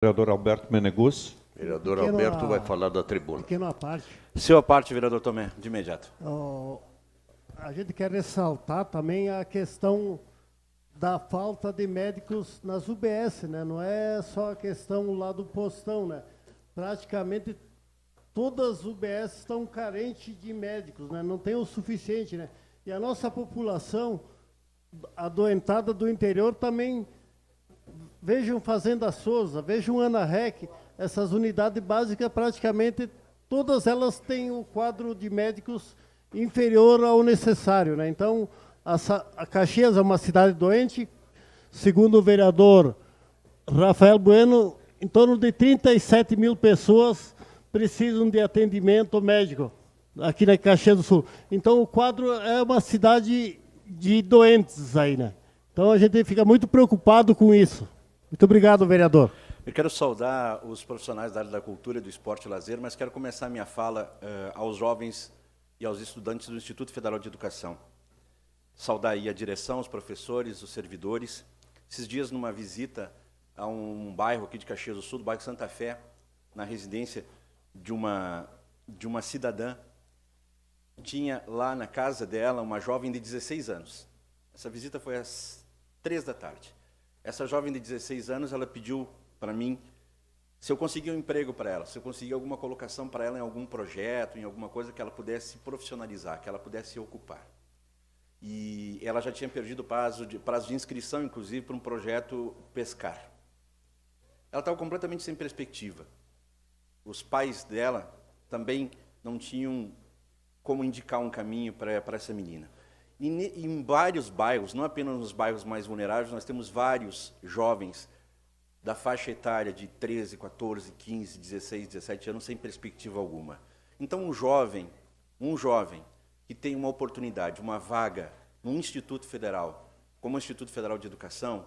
Vereador Alberto Meneguzzi. Vereador Alberto vai falar da tribuna. Pequena parte. Sua parte, vereador Tomé, de imediato. A gente quer ressaltar também a questão da falta de médicos nas UBS, né? Não é só a questão lá do postão, né? Praticamente todas as UBS estão carentes de médicos, né? Não tem o suficiente, né? E a nossa população adoentada do interior também, vejam Fazenda Souza, vejam Ana Rec, essas unidades básicas praticamente todas elas têm um quadro de médicos inferior ao necessário, né? Então, a Caxias é uma cidade doente, segundo o vereador Rafael Bueno, em torno de 37 mil pessoas precisam de atendimento médico aqui na Caxias do Sul. Então, o quadro é uma cidade de doentes aí, né? Então, a gente fica muito preocupado com isso. Muito obrigado, vereador. Eu quero saudar os profissionais da área da cultura, do esporte e lazer, mas quero começar a minha fala aos jovens e aos estudantes do Instituto Federal de Educação. Saudar aí a direção, os professores, os servidores. Esses dias, numa visita a um bairro aqui de Caxias do Sul, do bairro Santa Fé, na residência de uma cidadã, tinha lá na casa dela uma jovem de 16 anos. Essa visita foi às 3 da tarde. Essa jovem de 16 anos, ela pediu para mim se eu conseguia um emprego para ela, se eu conseguia alguma colocação para ela em algum projeto, em alguma coisa que ela pudesse profissionalizar, que ela pudesse ocupar. E ela já tinha perdido o prazo de inscrição, inclusive, para um projeto Pescar. Ela estava completamente sem perspectiva. Os pais dela também não tinham como indicar um caminho para essa menina. E em vários bairros, não apenas nos bairros mais vulneráveis, nós temos vários jovens da faixa etária de 13, 14, 15, 16, 17 anos sem perspectiva alguma. Então, um jovem que tem uma oportunidade, uma vaga num Instituto Federal, como o Instituto Federal de Educação,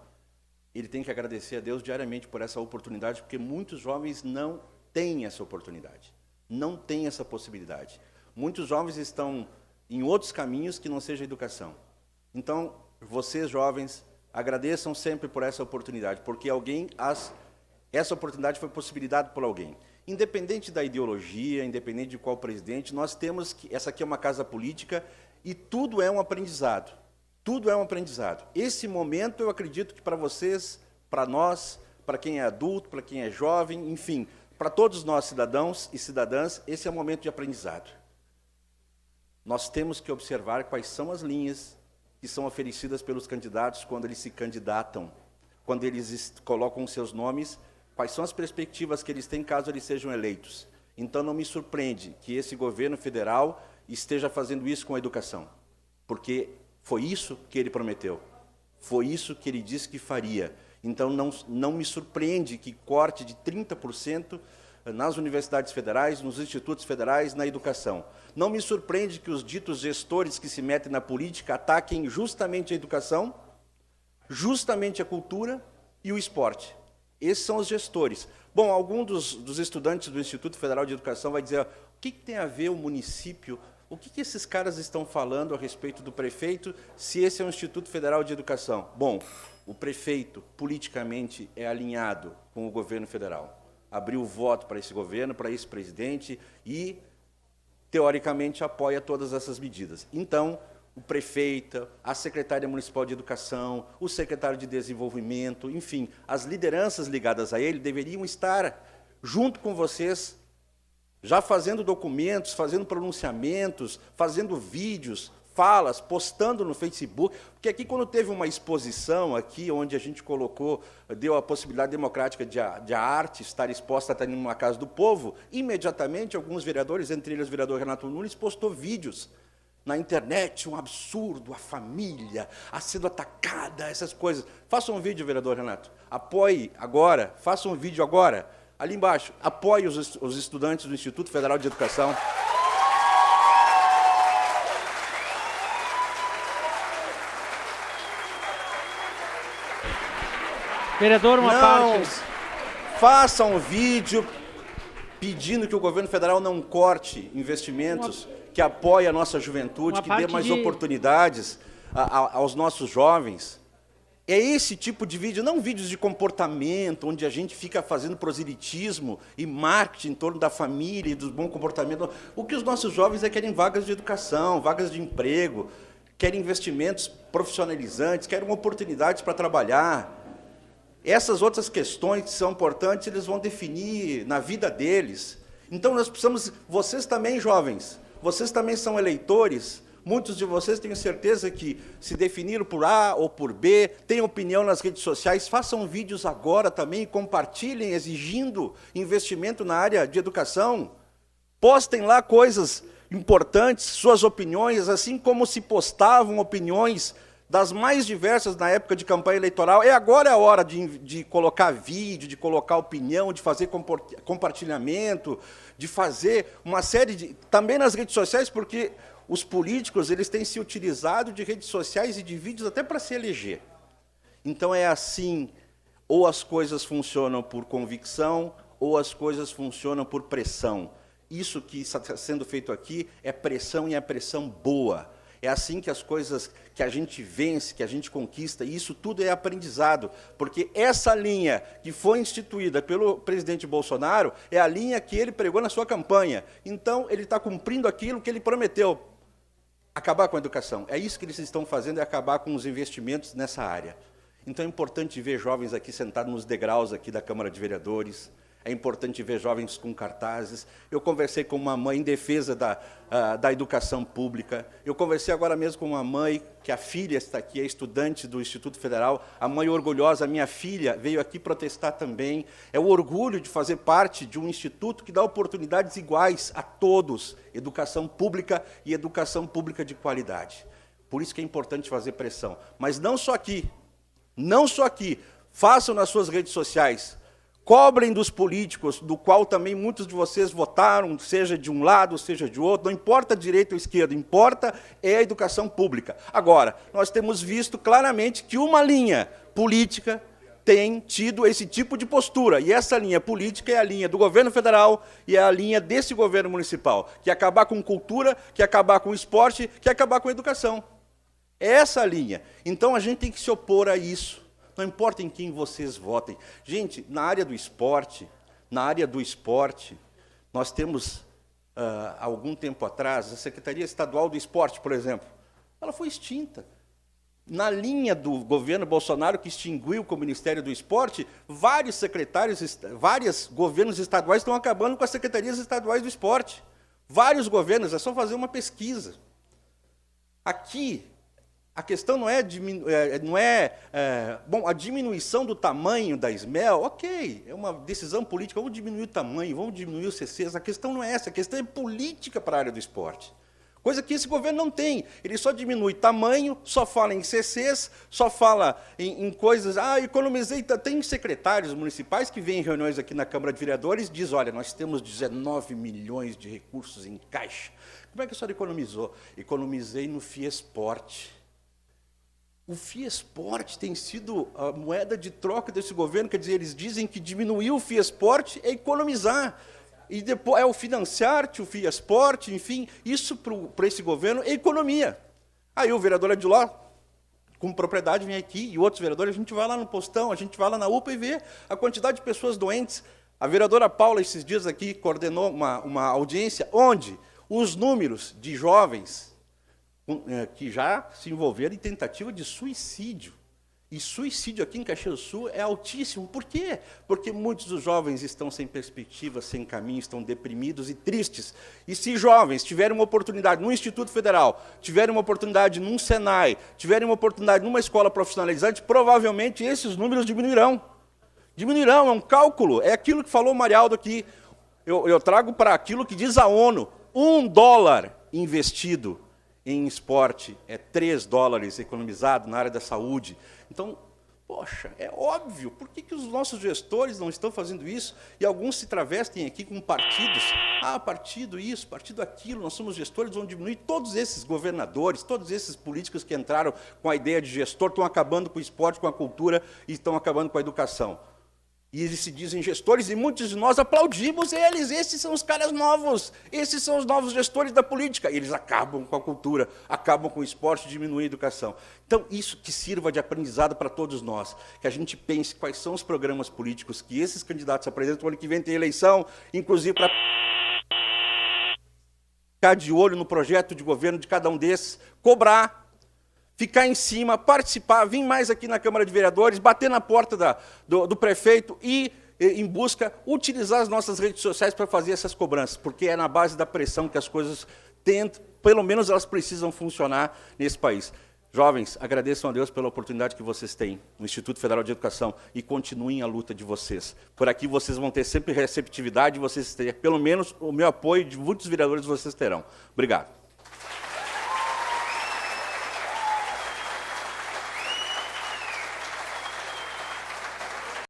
ele tem que agradecer a Deus diariamente por essa oportunidade, porque muitos jovens não têm essa oportunidade, não têm essa possibilidade. Muitos jovens estão em outros caminhos que não seja a educação. Então, vocês, jovens, agradeçam sempre por essa oportunidade, porque essa oportunidade foi possibilitada por alguém. Independente da ideologia, independente de qual presidente, nós temos que... Essa aqui é uma casa política e tudo é um aprendizado. Tudo é um aprendizado. Esse momento, eu acredito que para vocês, para nós, para quem é adulto, para quem é jovem, enfim, para todos nós, cidadãos e cidadãs, esse é um momento de aprendizado. Nós temos que observar quais são as linhas que são oferecidas pelos candidatos quando eles se candidatam, quando eles colocam seus nomes, quais são as perspectivas que eles têm caso eles sejam eleitos. Então, não me surpreende que esse governo federal esteja fazendo isso com a educação, porque foi isso que ele prometeu, foi isso que ele disse que faria. Então, não me surpreende que corte de 30% nas universidades federais, nos institutos federais, na educação. Não me surpreende que os ditos gestores que se metem na política ataquem justamente a educação, justamente a cultura e o esporte. Esses são os gestores. Bom, algum dos estudantes do Instituto Federal de Educação vai dizer, o que tem a ver o município, o que esses caras estão falando a respeito do prefeito, se esse é um Instituto Federal de Educação? Bom, o prefeito, politicamente, é alinhado com o governo federal. Abriu o voto para esse governo, para esse presidente e, teoricamente, apoia todas essas medidas. Então, o prefeito, a secretária municipal de educação, o secretário de desenvolvimento, enfim, as lideranças ligadas a ele deveriam estar junto com vocês, já fazendo documentos, fazendo pronunciamentos, fazendo vídeos, falas, postando no Facebook, porque aqui quando teve uma exposição aqui, onde a gente colocou, deu a possibilidade democrática de a arte estar exposta até numa casa do povo, imediatamente alguns vereadores, entre eles o vereador Renato Nunes, postou vídeos na internet, um absurdo, a família, sendo atacada, essas coisas. Faça um vídeo, vereador Renato, apoie agora, faça um vídeo agora, ali embaixo, apoie os estudantes do Instituto Federal de Educação. Vereador, uma parte. Faça um vídeo pedindo que o governo federal não corte investimentos, que apoie a nossa juventude, que dê mais oportunidades aos nossos jovens. É esse tipo de vídeo, não vídeos de comportamento, onde a gente fica fazendo proselitismo e marketing em torno da família e do bom comportamento. O que os nossos jovens querem vagas de educação, vagas de emprego, querem investimentos profissionalizantes, querem oportunidades para trabalhar. Essas outras questões que são importantes, eles vão definir na vida deles. Então, nós precisamos, vocês também, jovens, vocês também são eleitores. Muitos de vocês, tenho certeza que se definiram por A ou por B, têm opinião nas redes sociais, façam vídeos agora também, compartilhem, exigindo investimento na área de educação. Postem lá coisas importantes, suas opiniões, assim como se postavam opiniões das mais diversas na época de campanha eleitoral. Agora é a hora de colocar vídeo, de colocar opinião, de fazer compartilhamento, de fazer uma série de... Também nas redes sociais, porque os políticos eles têm se utilizado de redes sociais e de vídeos até para se eleger. Então é assim, ou as coisas funcionam por convicção, ou as coisas funcionam por pressão. Isso que está sendo feito aqui é pressão e é pressão boa. É assim que as coisas que a gente vence, que a gente conquista, e isso tudo é aprendizado, porque essa linha que foi instituída pelo presidente Bolsonaro é a linha que ele pregou na sua campanha. Então, ele está cumprindo aquilo que ele prometeu, acabar com a educação. É isso que eles estão fazendo, é acabar com os investimentos nessa área. Então, é importante ver jovens aqui sentados nos degraus aqui da Câmara de Vereadores. É importante ver jovens com cartazes. Eu conversei com uma mãe em defesa da educação pública. Eu conversei agora mesmo com uma mãe, que a filha está aqui, é estudante do Instituto Federal. A mãe orgulhosa, a minha filha, veio aqui protestar também. É o orgulho de fazer parte de um instituto que dá oportunidades iguais a todos. Educação pública e educação pública de qualidade. Por isso que é importante fazer pressão. Mas não só aqui. Não só aqui. Façam nas suas redes sociais. Cobrem dos políticos, do qual também muitos de vocês votaram, seja de um lado, seja de outro, não importa direita ou esquerda, importa é a educação pública. Agora, nós temos visto claramente que uma linha política tem tido esse tipo de postura, e essa linha política é a linha do governo federal e é a linha desse governo municipal, que é acabar com cultura, que é acabar com esporte, que é acabar com educação. É essa a linha. Então, a gente tem que se opor a isso. Não importa em quem vocês votem. Gente, na área do esporte, nós temos, algum tempo atrás, a Secretaria Estadual do Esporte, por exemplo, ela foi extinta. Na linha do governo Bolsonaro, que extinguiu com o Ministério do Esporte, vários governos estaduais estão acabando com as secretarias estaduais do esporte. Vários governos, é só fazer uma pesquisa. Aqui, a questão não é, bom, a diminuição do tamanho da SMEL, ok, é uma decisão política, vamos diminuir o tamanho, vamos diminuir os CCs, a questão não é essa, a questão é política para a área do esporte. Coisa que esse governo não tem, ele só diminui tamanho, só fala em CCs, só fala em coisas, economizei, tem secretários municipais que vêm em reuniões aqui na Câmara de Vereadores e diz, olha, nós temos 19 milhões de recursos em caixa. Como é que a senhora economizou? Economizei no FIESPORT. O FIESPORT tem sido a moeda de troca desse governo, quer dizer, eles dizem que diminuir o FIESPORT é economizar, e depois é o Financiarte, o FIESPORT, enfim, isso para esse governo é economia. Aí o vereador Adiló, com propriedade, vem aqui, e outros vereadores, a gente vai lá no postão, a gente vai lá na UPA e vê a quantidade de pessoas doentes. A vereadora Paula, esses dias aqui, coordenou uma audiência onde os números de jovens que já se envolveram em tentativa de suicídio. E suicídio aqui em Caxias do Sul é altíssimo. Por quê? Porque muitos dos jovens estão sem perspectiva, sem caminho, estão deprimidos e tristes. E se jovens tiverem uma oportunidade no Instituto Federal, tiverem uma oportunidade num Senai, tiverem uma oportunidade numa escola profissionalizante, provavelmente esses números diminuirão. Diminuirão, é um cálculo, é aquilo que falou o Marialdo aqui. Eu trago para aquilo que diz a ONU. $1 investido em esporte é $3 economizado na área da saúde. Então, poxa, é óbvio, por que os nossos gestores não estão fazendo isso? E alguns se travestem aqui com partidos. Partido isso, partido aquilo, nós somos gestores, vamos diminuir. Todos esses governadores, todos esses políticos que entraram com a ideia de gestor estão acabando com o esporte, com a cultura e estão acabando com a educação. E eles se dizem gestores, e muitos de nós aplaudimos eles. Esses são os caras novos, esses são os novos gestores da política. E eles acabam com a cultura, acabam com o esporte, diminuem a educação. Então, isso que sirva de aprendizado para todos nós, que a gente pense quais são os programas políticos que esses candidatos apresentam. O ano que vem tem eleição, inclusive para ficar de olho no projeto de governo de cada um desses, cobrar, ficar em cima, participar, vir mais aqui na Câmara de Vereadores, bater na porta do prefeito e, em busca, utilizar as nossas redes sociais para fazer essas cobranças, porque é na base da pressão que as coisas tentam, pelo menos elas precisam funcionar nesse país. Jovens, agradeçam a Deus pela oportunidade que vocês têm no Instituto Federal de Educação e continuem a luta de vocês. Por aqui vocês vão ter sempre receptividade, vocês terão, pelo menos o meu apoio de muitos vereadores vocês terão. Obrigado.